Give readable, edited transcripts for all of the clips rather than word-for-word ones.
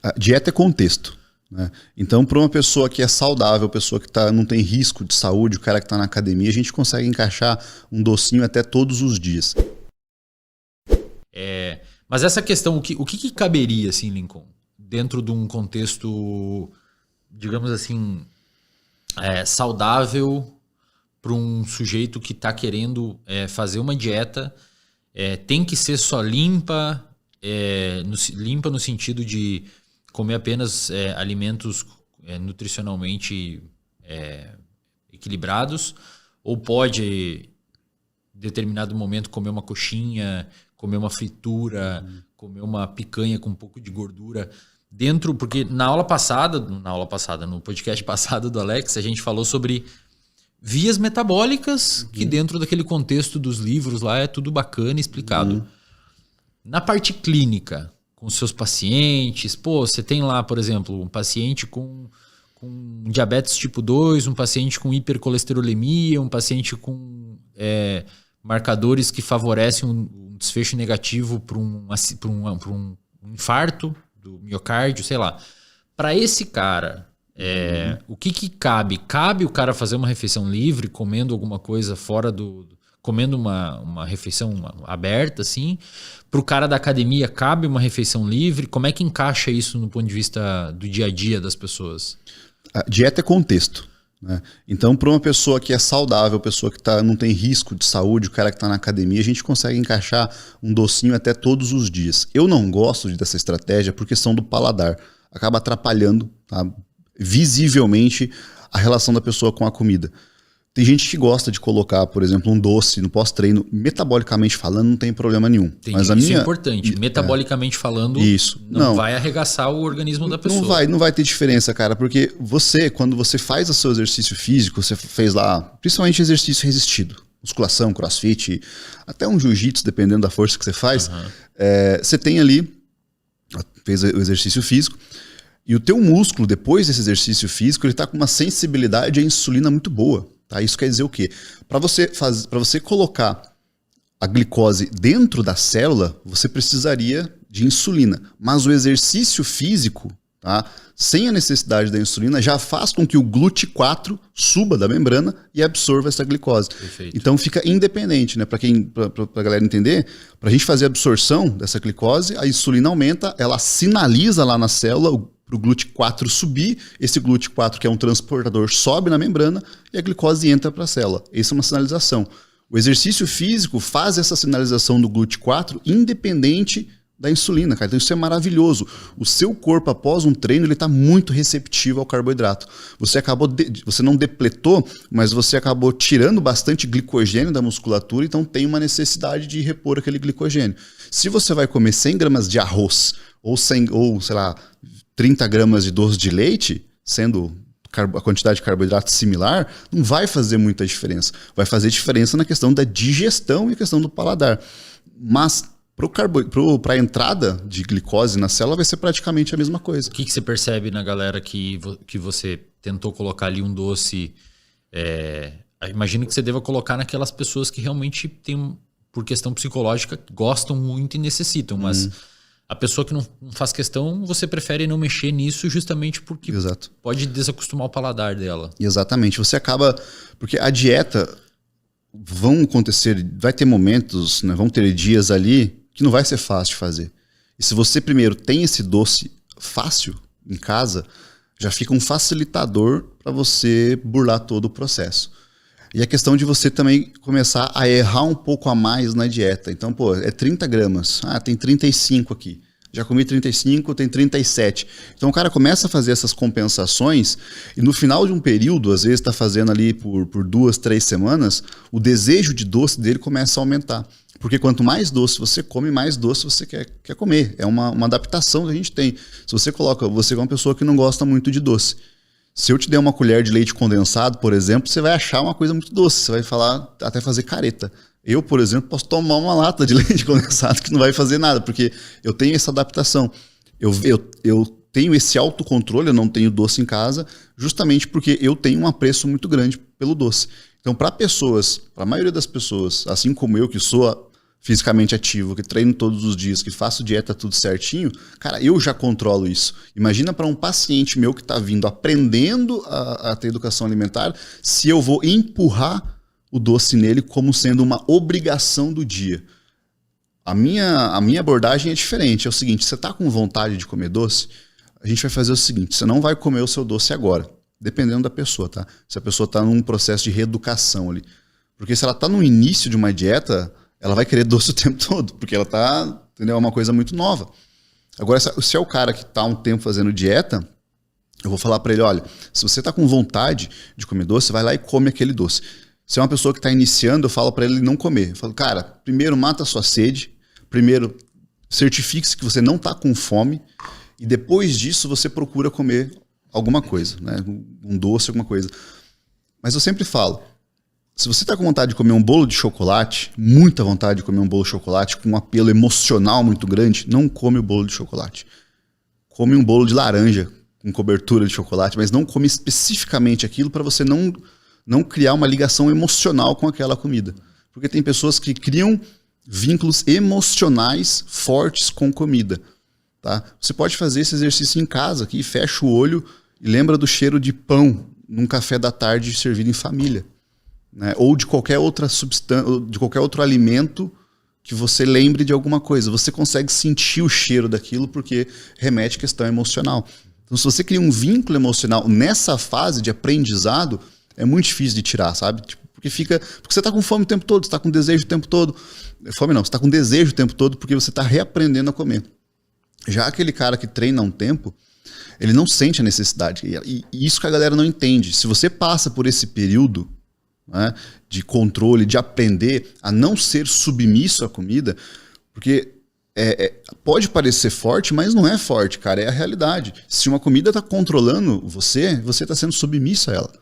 A dieta é contexto, né? Então, para uma pessoa que é saudável, pessoa que não tem risco de saúde, o cara que está na academia, a gente consegue encaixar um docinho até todos os dias. Mas essa questão, o que caberia, assim, Lincoln, dentro de um contexto, digamos assim, saudável para um sujeito que está querendo fazer uma dieta, tem que ser só limpa, limpa no sentido de comer apenas alimentos nutricionalmente equilibrados, ou pode, em determinado momento, comer uma coxinha, comer uma fritura, comer uma picanha com um pouco de gordura dentro, porque no podcast passado do Alex, a gente falou sobre vias metabólicas, que dentro daquele contexto dos livros lá é tudo bacana e explicado. Na parte clínica, com seus pacientes, você tem lá, por exemplo, um paciente com diabetes tipo 2, um paciente com hipercolesterolemia, um paciente com marcadores que favorecem um desfecho negativo para um infarto do miocárdio, sei lá. Para esse cara, o que cabe? Cabe o cara fazer uma refeição livre, comendo alguma coisa fora comendo uma refeição aberta, assim? Para o cara da academia, cabe uma refeição livre? Como é que encaixa isso no ponto de vista do dia a dia das pessoas? A dieta é contexto, né? Então, para uma pessoa que é saudável, pessoa que não tem risco de saúde, o cara que está na academia, a gente consegue encaixar um docinho até todos os dias. Eu não gosto dessa estratégia por questão do paladar. Acaba atrapalhando, tá, visivelmente a relação da pessoa com a comida. Tem gente que gosta de colocar, por exemplo, um doce no pós-treino, metabolicamente falando, não tem problema nenhum. Entendi. Mas isso é importante. Metabolicamente falando, isso. Não vai arregaçar o organismo da pessoa. Não vai ter diferença, cara, porque quando você faz o seu exercício físico, você fez lá, principalmente exercício resistido, musculação, crossfit, até um jiu-jitsu, dependendo da força que você faz, você tem ali, fez o exercício físico, e o teu músculo, depois desse exercício físico, ele está com uma sensibilidade à insulina muito boa. Tá? Isso quer dizer o quê? Para você colocar a glicose dentro da célula, você precisaria de insulina. Mas o exercício físico, tá, sem a necessidade da insulina, já faz com que o GLUT4 suba da membrana e absorva essa glicose. Perfeito. Então fica independente, né? Para a galera entender, para a gente fazer a absorção dessa glicose, a insulina aumenta, ela sinaliza lá na célula para o GLUT4 subir, esse GLUT4, que é um transportador, sobe na membrana e a glicose entra para a célula. Essa é uma sinalização. O exercício físico faz essa sinalização do GLUT4 independente da insulina, cara. Então isso é maravilhoso. O seu corpo, após um treino, ele está muito receptivo ao carboidrato. Você não depletou, mas você acabou tirando bastante glicogênio da musculatura, então tem uma necessidade de repor aquele glicogênio. Se você vai comer 100 gramas de arroz ou sei lá, 30 gramas de doce de leite, sendo a quantidade de carboidrato similar, não vai fazer muita diferença. Vai fazer diferença na questão da digestão e a questão do paladar. Mas para a entrada de glicose na célula vai ser praticamente a mesma coisa. O que você percebe na galera que você tentou colocar ali um doce? Imagino que você deva colocar naquelas pessoas que realmente têm, por questão psicológica, gostam muito e necessitam, mas a pessoa que não faz questão, você prefere não mexer nisso justamente porque Exato. Pode desacostumar o paladar dela. Exatamente. Você acaba... Porque a dieta vai ter momentos, né, vão ter dias ali que não vai ser fácil de fazer. E se você primeiro tem esse doce fácil em casa, já fica um facilitador para você burlar todo o processo. E a questão de você também começar a errar um pouco a mais na dieta. Então, é 30 gramas. tem 35 aqui. Já comi 35, tem 37. Então o cara começa a fazer essas compensações e no final de um período, às vezes está fazendo ali por 2, 3 semanas, o desejo de doce dele começa a aumentar. Porque quanto mais doce você come, mais doce você quer comer. É uma adaptação que a gente tem. Se você é uma pessoa que não gosta muito de doce. Se eu te der uma colher de leite condensado, por exemplo, você vai achar uma coisa muito doce. Você vai até fazer careta. Eu, por exemplo, posso tomar uma lata de leite condensado que não vai fazer nada, porque eu tenho essa adaptação. Eu tenho esse autocontrole, eu não tenho doce em casa, justamente porque eu tenho um apreço muito grande pelo doce. Então, para a maioria das pessoas, assim como eu, que sou fisicamente ativo, que treino todos os dias, que faço dieta tudo certinho, cara, eu já controlo isso. Imagina para um paciente meu que está vindo aprendendo a ter educação alimentar, se eu vou empurrar o doce nele como sendo uma obrigação do dia. A minha abordagem é diferente. É o seguinte, você está com vontade de comer doce? A gente vai fazer o seguinte, você não vai comer o seu doce agora, dependendo da pessoa, tá? Se a pessoa está num processo de reeducação ali. Porque se ela está no início de uma dieta, ela vai querer doce o tempo todo, porque ela está, entendeu? É uma coisa muito nova. Agora, se é o cara que está há um tempo fazendo dieta, eu vou falar para ele, olha, se você está com vontade de comer doce, vai lá e come aquele doce. Se é uma pessoa que está iniciando, eu falo para ele não comer. Eu falo, cara, primeiro mata a sua sede, primeiro certifique-se que você não está com fome, e depois disso você procura comer alguma coisa, né? Um doce, alguma coisa. Mas eu sempre falo, se você está com vontade de comer um bolo de chocolate, muita vontade de comer um bolo de chocolate, com um apelo emocional muito grande, não come o bolo de chocolate. Come um bolo de laranja com cobertura de chocolate, mas não come especificamente aquilo para você não criar uma ligação emocional com aquela comida. Porque tem pessoas que criam vínculos emocionais fortes com comida. Tá? Você pode fazer esse exercício em casa, aqui, fecha o olho e lembra do cheiro de pão num café da tarde servido em família. Né? Ou de qualquer outra substância, de qualquer outro alimento que você lembre de alguma coisa. Você consegue sentir o cheiro daquilo porque remete à questão emocional. Então, se você cria um vínculo emocional nessa fase de aprendizado, é muito difícil de tirar, sabe? Tipo, porque você está com fome o tempo todo, você está com desejo o tempo todo. Fome não, você está com desejo o tempo todo porque você está reaprendendo a comer. Já aquele cara que treina há um tempo, ele não sente a necessidade. E isso que a galera não entende. Se você passa por esse período, né, de controle, de aprender a não ser submisso à comida, porque pode parecer forte, mas não é forte, cara. É a realidade. Se uma comida está controlando você está sendo submisso a ela.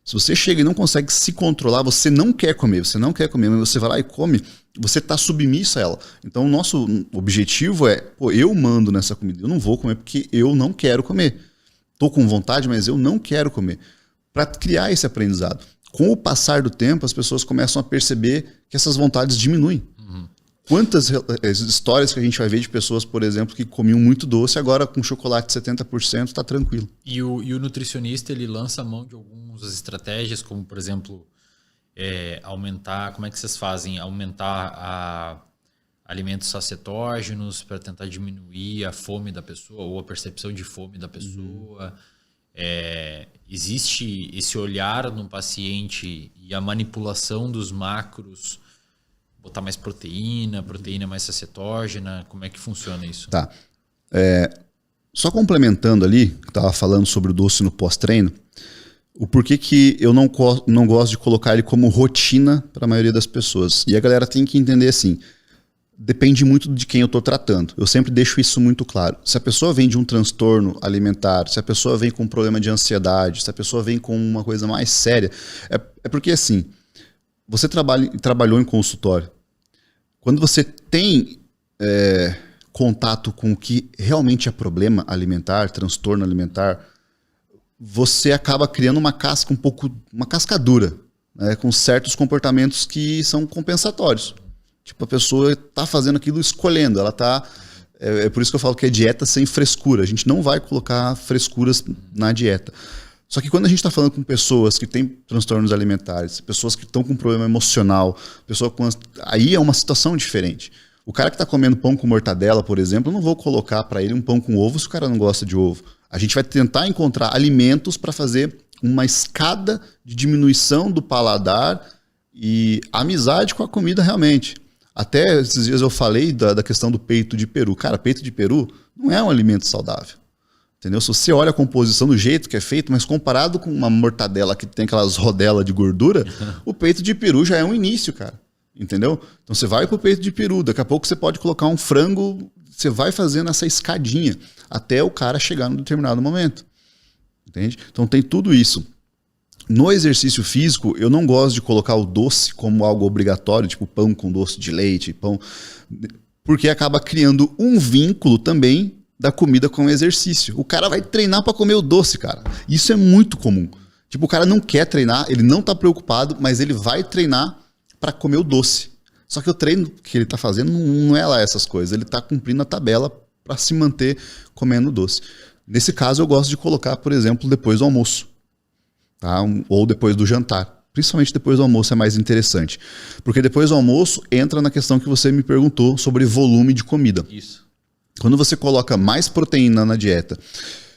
Se você chega e não consegue se controlar, você não quer comer, mas você vai lá e come, você está submisso a ela. Então o nosso objetivo é, eu mando nessa comida, eu não vou comer porque eu não quero comer. Estou com vontade, mas eu não quero comer. Para criar esse aprendizado. Com o passar do tempo, as pessoas começam a perceber que essas vontades diminuem. Uhum. Quantas histórias que a gente vai ver de pessoas, por exemplo, que comiam muito doce, agora com chocolate 70% está tranquilo. E o nutricionista, ele lança a mão de algumas estratégias, como, por exemplo, aumentar... Como é que vocês fazem? Aumentar alimentos sacetógenos para tentar diminuir a fome da pessoa ou a percepção de fome da pessoa. Existe esse olhar no paciente e a manipulação dos macros, botar mais proteína mais sacetógena, como é que funciona isso? Tá. Só complementando ali, que estava falando sobre o doce no pós-treino, o porquê que eu não gosto de colocar ele como rotina para a maioria das pessoas. E a galera tem que entender assim, depende muito de quem eu estou tratando. Eu sempre deixo isso muito claro. Se a pessoa vem de um transtorno alimentar, se a pessoa vem com um problema de ansiedade, se a pessoa vem com uma coisa mais séria, é porque assim, você trabalhou em consultório. Quando você tem contato com o que realmente é problema alimentar, transtorno alimentar, você acaba criando uma casca uma casca dura, né, com certos comportamentos que são compensatórios. Tipo, a pessoa está fazendo aquilo escolhendo, ela está... É por isso que eu falo que é dieta sem frescura. A gente não vai colocar frescuras na dieta. Só que quando a gente está falando com pessoas que têm transtornos alimentares, pessoas que estão com problema emocional, aí é uma situação diferente. O cara que está comendo pão com mortadela, por exemplo, eu não vou colocar para ele um pão com ovo se o cara não gosta de ovo. A gente vai tentar encontrar alimentos para fazer uma escada de diminuição do paladar e amizade com a comida realmente. Até esses dias eu falei da questão do peito de peru. Cara, peito de peru não é um alimento saudável. Entendeu? Se você olha a composição do jeito que é feito, mas comparado com uma mortadela que tem aquelas rodelas de gordura, o peito de peru já é um início, cara. Entendeu? Então você vai pro peito de peru, daqui a pouco você pode colocar um frango, você vai fazendo essa escadinha até o cara chegar num determinado momento. Entende? Então tem tudo isso. No exercício físico, eu não gosto de colocar o doce como algo obrigatório, tipo pão com doce de leite, pão, porque acaba criando um vínculo também da comida com o exercício. O cara vai treinar para comer o doce, cara. Isso é muito comum. Tipo, o cara não quer treinar, ele não tá preocupado, mas ele vai treinar para comer o doce. Só que o treino que ele está fazendo não é lá essas coisas. Ele está cumprindo a tabela para se manter comendo doce. Nesse caso, eu gosto de colocar, por exemplo, depois do almoço. Tá? Ou depois do jantar. Principalmente depois do almoço é mais interessante. Porque depois do almoço entra na questão que você me perguntou sobre volume de comida. Isso. Quando você coloca mais proteína na dieta,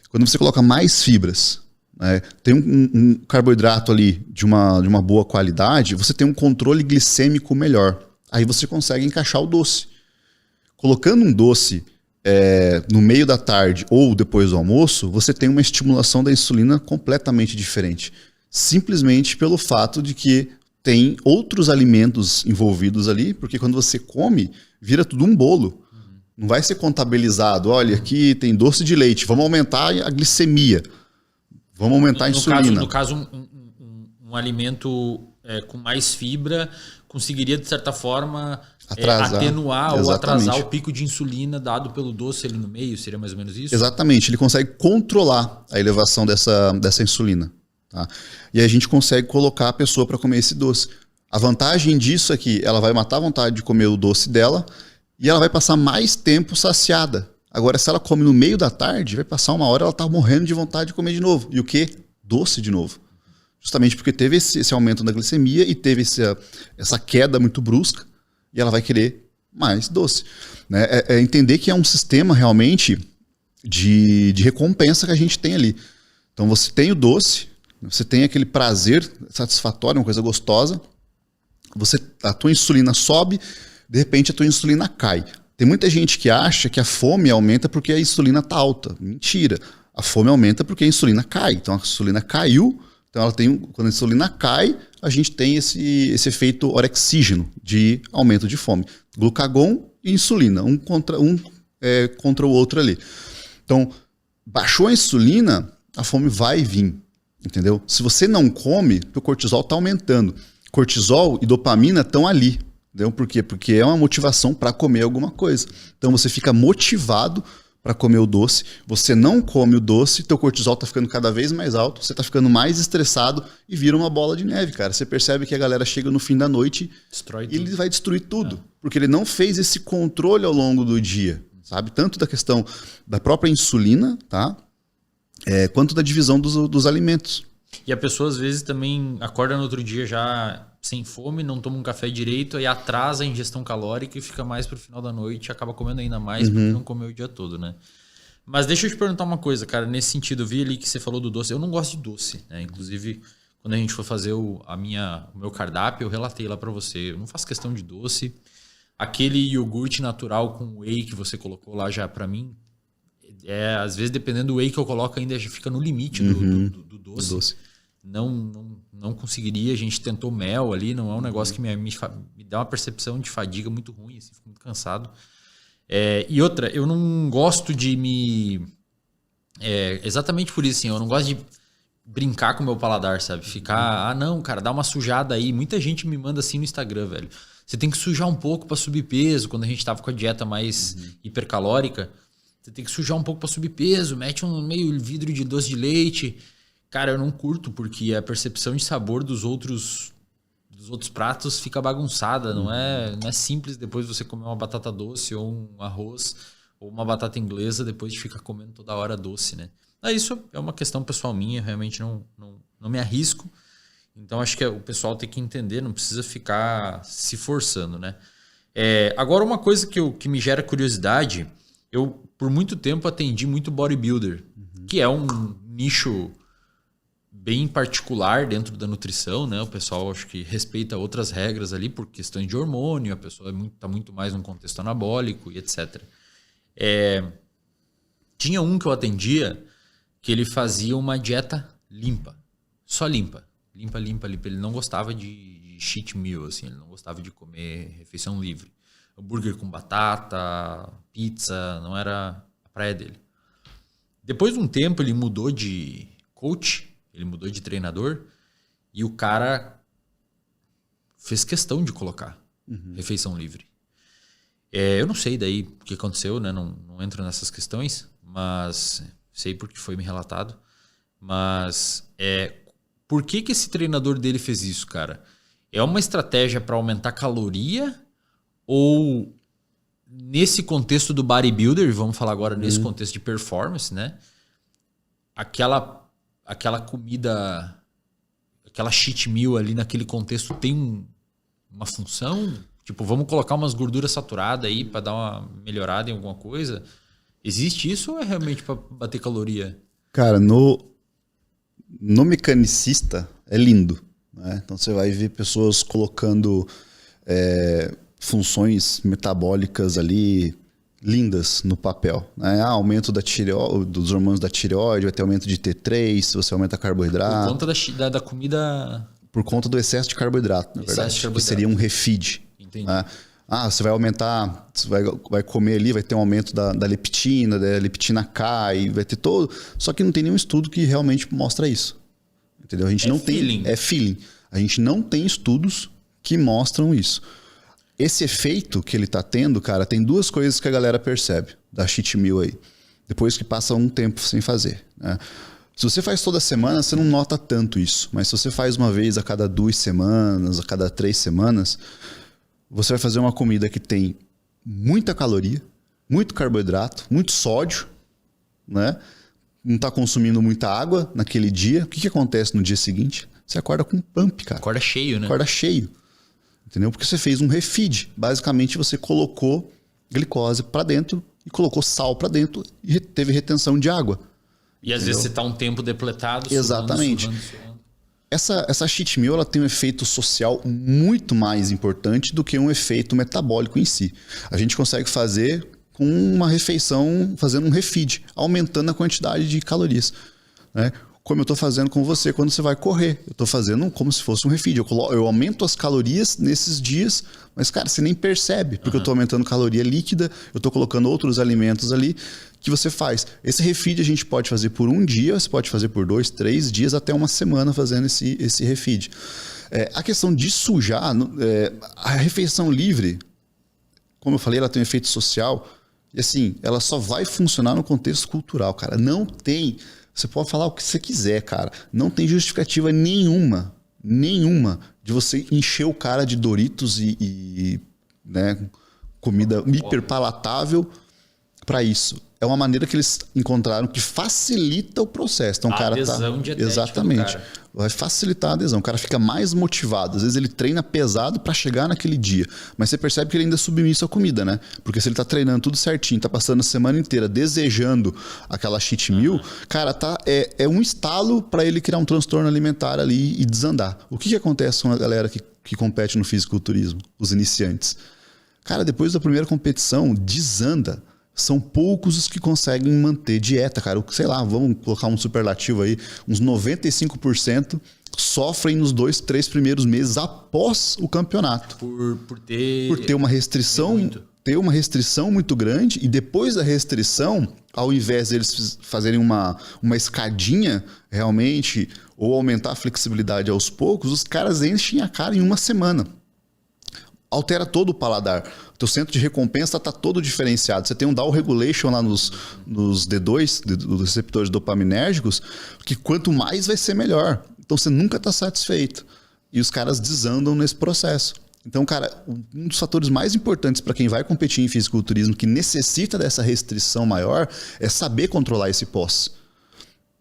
quando você coloca mais fibras, né, tem um carboidrato ali de uma boa qualidade, você tem um controle glicêmico melhor. Aí você consegue encaixar o doce. Colocando um doce no meio da tarde ou depois do almoço, você tem uma estimulação da insulina completamente diferente. Simplesmente pelo fato de que tem outros alimentos envolvidos ali, porque quando você come, vira tudo um bolo. Não vai ser contabilizado. Olha, aqui tem doce de leite, vamos aumentar a glicemia. Vamos aumentar a insulina. No caso, um alimento com mais fibra conseguiria, de certa forma, atenuar ou atrasar o pico de insulina dado pelo doce ali no meio? Seria mais ou menos isso? Exatamente. Ele consegue controlar a elevação dessa insulina. Tá? E aí a gente consegue colocar a pessoa para comer esse doce. A vantagem disso é que ela vai matar a vontade de comer o doce dela e ela vai passar mais tempo saciada. Agora, se ela come no meio da tarde, vai passar uma hora ela tá morrendo de vontade de comer de novo. E o quê? Doce de novo. Justamente porque teve esse aumento da glicemia e teve essa queda muito brusca e ela vai querer mais doce. Né? É entender que é um sistema realmente de recompensa que a gente tem ali. Então você tem o doce, você tem aquele prazer satisfatório, uma coisa gostosa, a tua insulina sobe, de repente a tua insulina cai. Tem muita gente que acha que a fome aumenta porque a insulina está alta. Mentira. A fome aumenta porque a insulina cai. Então a insulina caiu, então quando a insulina cai, a gente tem esse efeito orexígeno de aumento de fome. Glucagon e insulina, um contra o outro ali. Então, baixou a insulina, a fome vai vir. Entendeu? Se você não come, o cortisol está aumentando. Cortisol e dopamina estão ali. Entendeu? Por quê? Porque é uma motivação para comer alguma coisa. Então você fica motivado para comer o doce, você não come o doce, teu cortisol está ficando cada vez mais alto, você está ficando mais estressado e vira uma bola de neve, cara. Você percebe que a galera chega no fim da noite e ele vai destruir tudo. Porque ele não fez esse controle ao longo do dia, sabe? Tanto da questão da própria insulina, tá? Quanto da divisão dos alimentos. E a pessoa às vezes também acorda no outro dia já sem fome, não toma um café direito, aí atrasa a ingestão calórica e fica mais pro final da noite e acaba comendo ainda mais porque não comeu o dia todo, né? Mas deixa eu te perguntar uma coisa, cara, nesse sentido, eu vi ali que você falou do doce, eu não gosto de doce, né? Inclusive, quando a gente for fazer o meu cardápio, eu relatei lá pra você, eu não faço questão de doce. Aquele iogurte natural com whey que você colocou lá já pra mim, às vezes dependendo do whey que eu coloco ainda já fica no limite do doce. Não conseguiria, a gente tentou mel ali, não é um negócio que me dá uma percepção de fadiga muito ruim, assim, fico muito cansado. E outra, eu não gosto de exatamente por isso, assim, eu não gosto de brincar com o meu paladar, sabe? Ficar, não, cara, dá uma sujada aí. Muita gente me manda assim no Instagram, velho. Você tem que sujar um pouco para subir peso, quando a gente tava com a dieta mais hipercalórica. Você tem que sujar um pouco para subir peso, mete um meio vidro de doce de leite. Cara, eu não curto, porque a percepção de sabor dos outros pratos fica bagunçada. Não é simples depois você comer uma batata doce ou um arroz ou uma batata inglesa depois de ficar comendo toda hora doce, né? Isso é uma questão pessoal minha, realmente não me arrisco. Então acho que o pessoal tem que entender, não precisa ficar se forçando, né? Agora uma coisa que me gera curiosidade, eu por muito tempo atendi muito bodybuilder, que é um nicho bem particular dentro da nutrição, né? O pessoal acho que respeita outras regras ali por questões de hormônio, a pessoa está muito mais num contexto anabólico e etc. Tinha um que eu atendia que ele fazia uma dieta limpa, só limpa. Limpa. Ele não gostava de cheat meal, assim, ele não gostava de comer refeição livre. Hambúrguer com batata, pizza, não era a praia dele. Depois de um tempo ele mudou de coach, ele mudou de treinador e o cara fez questão de colocar refeição livre. Eu não sei daí o que aconteceu, né? Não entro nessas questões, mas sei porque foi me relatado. Mas por que esse treinador dele fez isso, cara? É uma estratégia para aumentar caloria Ou nesse contexto do bodybuilder, vamos falar agora nesse contexto de performance, né? Aquela comida, aquela cheat meal ali naquele contexto tem uma função? Tipo, vamos colocar umas gorduras saturadas aí para dar uma melhorada em alguma coisa? Existe isso ou é realmente para bater caloria? Cara, no mecanicista é lindo, né? Então você vai ver pessoas colocando funções metabólicas ali lindas no papel, né? Aumento dos hormônios da tireoide, vai ter aumento de T3, se você aumenta carboidrato. Por conta da comida... Por conta do excesso de carboidrato, na verdade, que seria um refeed. Entendi. Né? Você vai aumentar, você vai comer ali, vai ter um aumento da leptina, da leptina cai, vai ter todo... Só que não tem nenhum estudo que realmente mostra isso. Entendeu? A gente não feeling. tem... É feeling. A gente não tem estudos que mostram isso. Esse efeito que ele tá tendo, cara, tem duas coisas que a galera percebe da cheat meal aí. Depois que passa um tempo sem fazer, né? Se você faz toda semana, você não nota tanto isso. Mas se você faz uma vez a cada 2 semanas, a cada 3 semanas, você vai fazer uma comida que tem muita caloria, muito carboidrato, muito sódio, né? Não tá consumindo muita água naquele dia. O que acontece no dia seguinte? Você acorda com pump, cara. Acorda cheio, né? Acorda cheio. Entendeu? Porque você fez um refeed. Basicamente, você colocou glicose para dentro e colocou sal para dentro e teve retenção de água. E às vezes você tá um tempo depletado. Exatamente. Suando. Essa cheat meal ela tem um efeito social muito mais importante do que um efeito metabólico em si. A gente consegue fazer com uma refeição, fazendo um refeed, aumentando a quantidade de calorias, né? Como eu estou fazendo com você quando você vai correr. Eu estou fazendo como se fosse um refeed. Eu aumento as calorias nesses dias, mas, cara, você nem percebe, porque eu estou aumentando caloria líquida, eu estou colocando outros alimentos ali que você faz. Esse refeed a gente pode fazer por um dia, você pode fazer por 2, 3 dias, até uma semana fazendo esse refeed. A questão de sujar, a refeição livre, como eu falei, ela tem um efeito social, e assim, ela só vai funcionar no contexto cultural, cara. Não tem... Você pode falar o que você quiser, cara. Não tem justificativa nenhuma de você encher o cara de Doritos e né, comida hiper palatável para isso. É uma maneira que eles encontraram que facilita o processo. Então, o cara adesão dietética. Exatamente. Vai facilitar a adesão. O cara fica mais motivado. Às vezes ele treina pesado para chegar naquele dia. Mas você percebe que ele ainda é submisso à comida, né? Porque se ele tá treinando tudo certinho, tá passando a semana inteira desejando aquela cheat meal, cara, é um estalo para ele criar um transtorno alimentar ali e desandar. O que acontece com a galera que compete no fisiculturismo? Os iniciantes. Cara, depois da primeira competição, desanda. São poucos os que conseguem manter dieta, cara. Sei lá, vamos colocar um superlativo aí, uns 95% sofrem nos 2, 3 primeiros meses após o campeonato. Por ter uma restrição, ter uma restrição muito grande, e depois da restrição, ao invés deles fazerem uma escadinha realmente, ou aumentar a flexibilidade aos poucos, os caras enchem a cara em uma semana. Altera todo o paladar. O teu centro de recompensa está todo diferenciado. Você tem um down regulation lá nos D2, dos receptores dopaminérgicos, que quanto mais vai ser melhor. Então você nunca está satisfeito. E os caras desandam nesse processo. Então, cara, um dos fatores mais importantes para quem vai competir em fisiculturismo, que necessita dessa restrição maior, é saber controlar esse pós.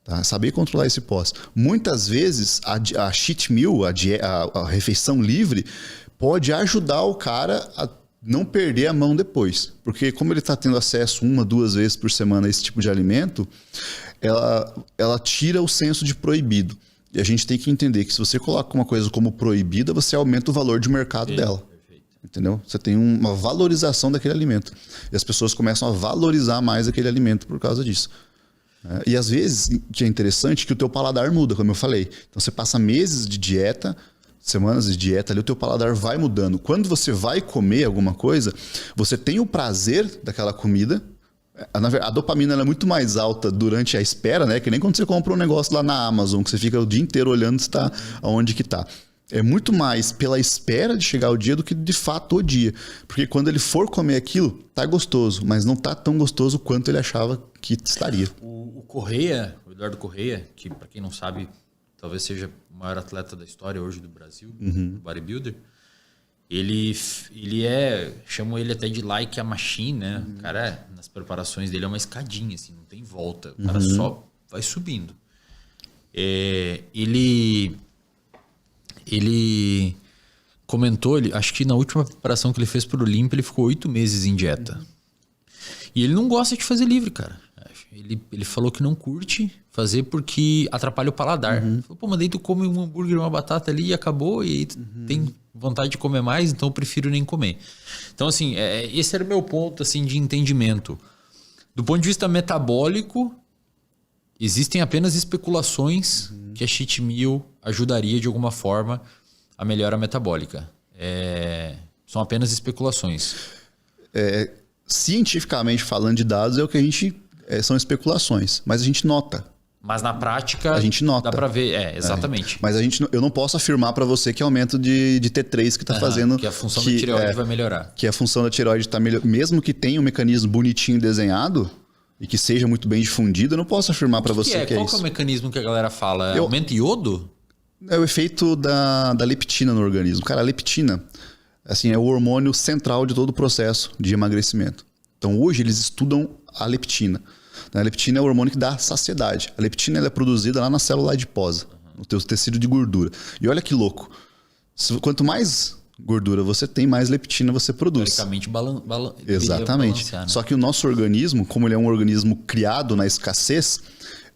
Tá? Saber controlar esse pós. Muitas vezes, a cheat meal, a refeição livre, pode ajudar o cara a não perder a mão depois. Porque como ele está tendo acesso 1, 2 vezes por semana a esse tipo de alimento, ela tira o senso de proibido. E a gente tem que entender que se você coloca uma coisa como proibida, você aumenta o valor de mercado dela. Perfeito. Entendeu? Você tem uma valorização daquele alimento. E as pessoas começam a valorizar mais aquele alimento por causa disso. E às vezes, que é interessante, que o teu paladar muda, como eu falei. Então você passa meses de dieta, semanas de dieta ali, o teu paladar vai mudando. Quando você vai comer alguma coisa, você tem o prazer daquela comida. A dopamina ela é muito mais alta durante a espera, né? Que nem quando você compra um negócio lá na Amazon, que você fica o dia inteiro olhando se tá aonde que tá. É muito mais pela espera de chegar o dia do que de fato o dia. Porque quando ele for comer aquilo, tá gostoso, mas não tá tão gostoso quanto ele achava que estaria. O Correia, o Eduardo Correia, que para quem não sabe, talvez seja o maior atleta da história hoje do Brasil, do bodybuilder, Chamo ele até de like a machine, né? O cara, nas preparações dele é uma escadinha, assim, não tem volta. O cara só vai subindo. Ele comentou, acho que na última preparação que ele fez pro Olímpia, ele ficou 8 meses em dieta. E ele não gosta de fazer livre, cara. Ele falou que não curte fazer porque atrapalha o paladar. Ele falou, pô, mas daí tu come um hambúrguer e uma batata ali e acabou, e aí tu tem vontade de comer mais, então eu prefiro nem comer. Então, assim, esse era o meu ponto, assim, de entendimento. Do ponto de vista metabólico, existem apenas especulações que a cheat meal ajudaria de alguma forma a melhora metabólica. São apenas especulações. Cientificamente falando de dados, é o que a gente... são especulações, mas a gente nota. Mas na prática, a gente nota. Dá pra ver, exatamente. Mas eu não posso afirmar para você que é aumento de T3 que está fazendo... Que a função da tireoide vai melhorar. Que a função da tireoide está melhor. Mesmo que tenha um mecanismo bonitinho desenhado e que seja muito bem difundido, eu não posso afirmar para você que é isso. Qual que é o mecanismo que a galera fala? Aumenta iodo? É o efeito da leptina no organismo. Cara, a leptina assim, é o hormônio central de todo o processo de emagrecimento. Então, hoje, eles estudam a leptina. A leptina é o hormônio que dá saciedade. A leptina ela é produzida lá na célula adiposa, no teu tecido de gordura. E olha que louco. Quanto mais gordura você tem, mais leptina você produz. Teoricamente, exatamente. Balancear, né? Só que o nosso organismo, como ele é um organismo criado na escassez,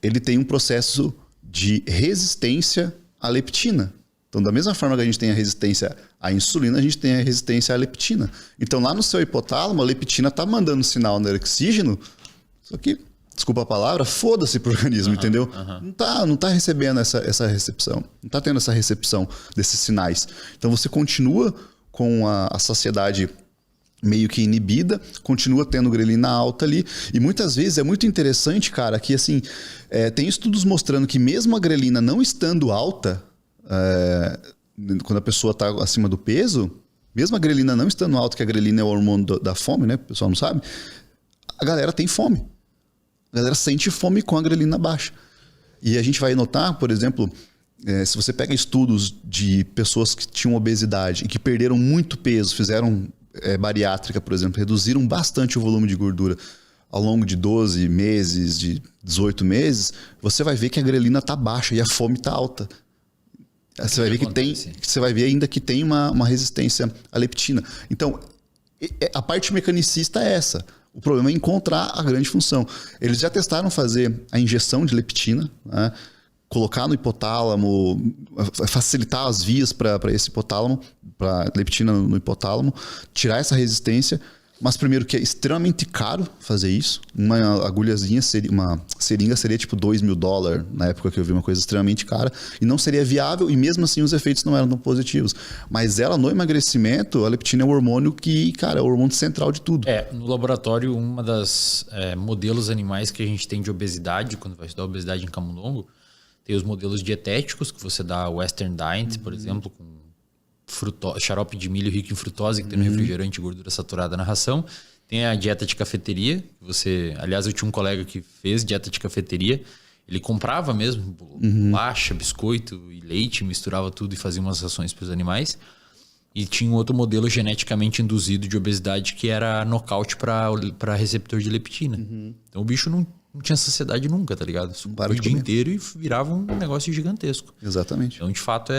ele tem um processo de resistência à leptina. Então, da mesma forma que a gente tem a resistência à insulina, a gente tem a resistência à leptina. Então, lá no seu hipotálamo, a leptina está mandando sinal no oxígeno, só que, desculpa a palavra, foda-se pro organismo, entendeu? Não tá recebendo essa recepção, não está tendo essa recepção desses sinais. Então, você continua com a saciedade meio que inibida, continua tendo grelina alta ali, e muitas vezes é muito interessante, cara, que assim, tem estudos mostrando que mesmo a grelina não estando alta, quando a pessoa está acima do peso, mesmo a grelina não estando alta, que a grelina é o hormônio da fome, né? O pessoal não sabe. A galera tem fome. A galera sente fome com a grelina baixa. E a gente vai notar, por exemplo, se você pega estudos de pessoas que tinham obesidade e que perderam muito peso, fizeram bariátrica, por exemplo, reduziram bastante o volume de gordura ao longo de 12 meses, de 18 meses, você vai ver que a grelina está baixa e a fome está alta. Você vai ver você vai ver ainda que tem uma resistência à leptina. Então, a parte mecanicista é essa. O problema é encontrar a grande função. Eles já testaram fazer a injeção de leptina, né? Colocar no hipotálamo, facilitar as vias para esse hipotálamo, para leptina no hipotálamo, tirar essa resistência. Mas primeiro que é extremamente caro fazer isso. Uma agulhazinha, uma seringa seria tipo $2.000 na época que eu vi, uma coisa extremamente cara. E não seria viável e mesmo assim os efeitos não eram tão positivos. Mas ela no emagrecimento, a leptina é o hormônio que, cara, é o hormônio central de tudo. No laboratório, uma das modelos animais que a gente tem de obesidade, quando vai estudar obesidade em camundongo, tem os modelos dietéticos, que você dá Western Diet, por exemplo, com xarope de milho rico em frutose, que tem no refrigerante e gordura saturada na ração. Tem a dieta de cafeteria, que aliás, eu tinha um colega que fez dieta de cafeteria. Ele comprava mesmo bolacha, biscoito e leite, misturava tudo e fazia umas rações para os animais. E tinha um outro modelo geneticamente induzido de obesidade que era nocaute para receptor de leptina. Então o bicho não tinha saciedade nunca, tá ligado? O dia inteiro e virava um negócio gigantesco. Exatamente. Então, de fato,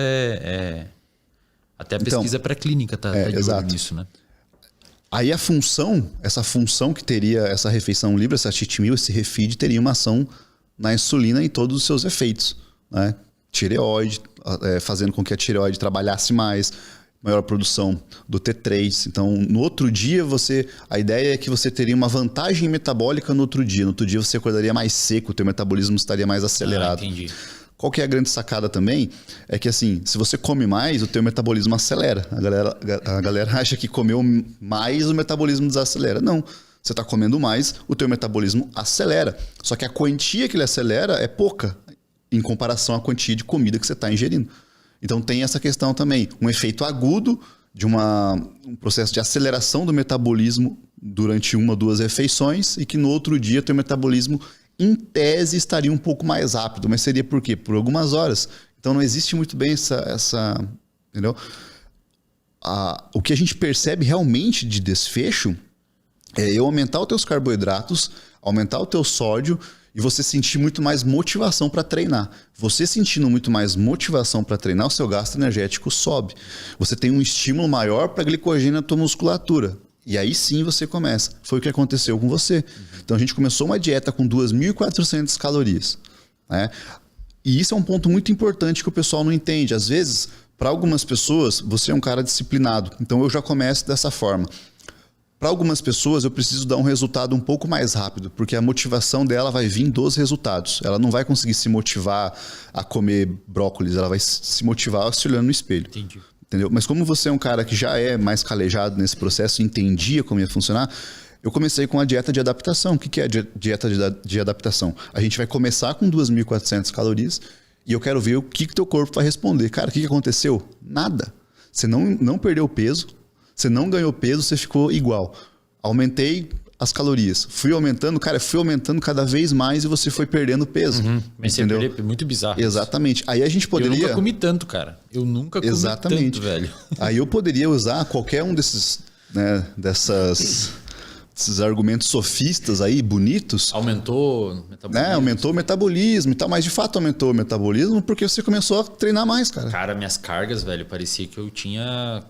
até a pesquisa pré-clínica tá de olho nisso, né? Aí essa função que teria essa refeição livre, essa cheat meal, esse refeed, teria uma ação na insulina e todos os seus efeitos, né? Tireoide, fazendo com que a tireoide trabalhasse mais, maior produção do T3. Então, no outro dia, a ideia é que você teria uma vantagem metabólica no outro dia. No outro dia, você acordaria mais seco, o teu metabolismo estaria mais acelerado. Entendi. Qual que é a grande sacada também? É que assim, se você come mais, o teu metabolismo acelera. A galera acha que comeu mais, o metabolismo desacelera. Não. Você está comendo mais, o teu metabolismo acelera. Só que a quantia que ele acelera é pouca em comparação à quantia de comida que você está ingerindo. Então tem essa questão também. Um efeito agudo de um processo de aceleração do metabolismo durante 1 ou 2 refeições e que no outro dia teu metabolismo em tese estaria um pouco mais rápido, mas seria por quê? Por algumas horas. Então não existe muito bem essa entendeu? o que a gente percebe realmente de desfecho é eu aumentar os teus carboidratos, aumentar o teu sódio e você sentir muito mais motivação para treinar. Você sentindo muito mais motivação para treinar, o seu gasto energético sobe. Você tem um estímulo maior para glicogênio na tua musculatura. E aí sim você começa. Foi o que aconteceu com você. Então a gente começou uma dieta com 2.400 calorias. Né? E isso é um ponto muito importante que o pessoal não entende. Às vezes, para algumas pessoas, você é um cara disciplinado. Então eu já começo dessa forma. Para algumas pessoas, eu preciso dar um resultado um pouco mais rápido, porque a motivação dela vai vir dos resultados. Ela não vai conseguir se motivar a comer brócolis, ela vai se motivar se olhando no espelho. Entendi. Entendeu? Mas como você é um cara que já é mais calejado nesse processo, entendia como ia funcionar, eu comecei com a dieta de adaptação. O que é a dieta de adaptação? A gente vai começar com 2.400 calorias e eu quero ver o que teu corpo vai responder. Cara, o que aconteceu? Nada. Você não perdeu peso, você não ganhou peso, você ficou igual. Aumentei as calorias. Fui aumentando cada vez mais e você foi perdendo peso. Mas entendeu? você perdeu, muito bizarro. Exatamente. Aí a gente poderia... Eu nunca comi tanto, cara. Eu nunca comi tanto, velho. Aí eu poderia usar qualquer um desses, né, desses argumentos sofistas aí, bonitos. Aumentou o metabolismo. Né? Aumentou o metabolismo e tal, mas de fato aumentou o metabolismo porque você começou a treinar mais, cara. Cara, minhas cargas, velho, parecia que eu tinha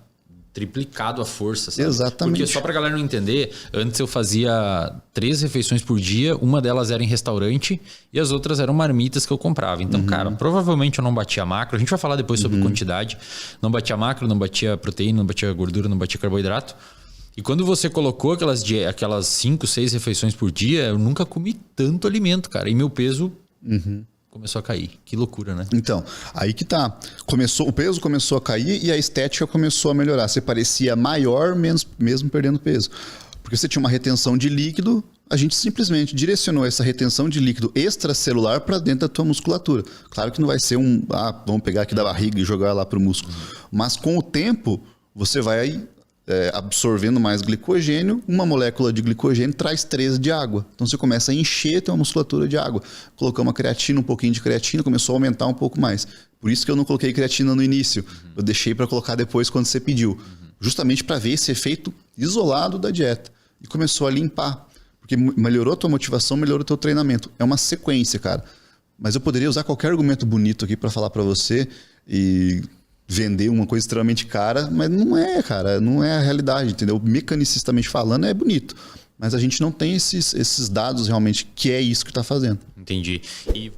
triplicado a força, sabe? Exatamente. Porque só pra galera não entender, antes eu fazia 3 refeições por dia, uma delas era em restaurante e as outras eram marmitas que eu comprava. Então, cara, provavelmente eu não batia macro. A gente vai falar depois sobre quantidade. Não batia macro, não batia proteína, não batia gordura, não batia carboidrato. E quando você colocou aquelas 5, 6 refeições por dia, eu nunca comi tanto alimento, cara. E meu peso começou a cair. Que loucura, né? Então, aí que tá. O peso começou a cair e a estética começou a melhorar. Você parecia maior mesmo perdendo peso. Porque você tinha uma retenção de líquido, a gente simplesmente direcionou essa retenção de líquido extracelular para dentro da tua musculatura. Claro que não vai ser vamos pegar aqui da barriga e jogar lá pro músculo. Mas com o tempo, você vai... absorvendo mais glicogênio, uma molécula de glicogênio traz 3 de água. Então você começa a encher a tua musculatura de água. Colocamos uma creatina, um pouquinho de creatina, começou a aumentar um pouco mais. Por isso que eu não coloquei creatina no início. Eu deixei para colocar depois quando você pediu. Justamente para ver esse efeito isolado da dieta. E começou a limpar. Porque melhorou a tua motivação, melhorou o teu treinamento. É uma sequência, cara. Mas eu poderia usar qualquer argumento bonito aqui para falar para você e... vender uma coisa extremamente cara, mas não é, cara, não é a realidade, entendeu? Mecanicistamente falando é bonito, mas a gente não tem esses dados realmente que é isso que está fazendo. Entendi. E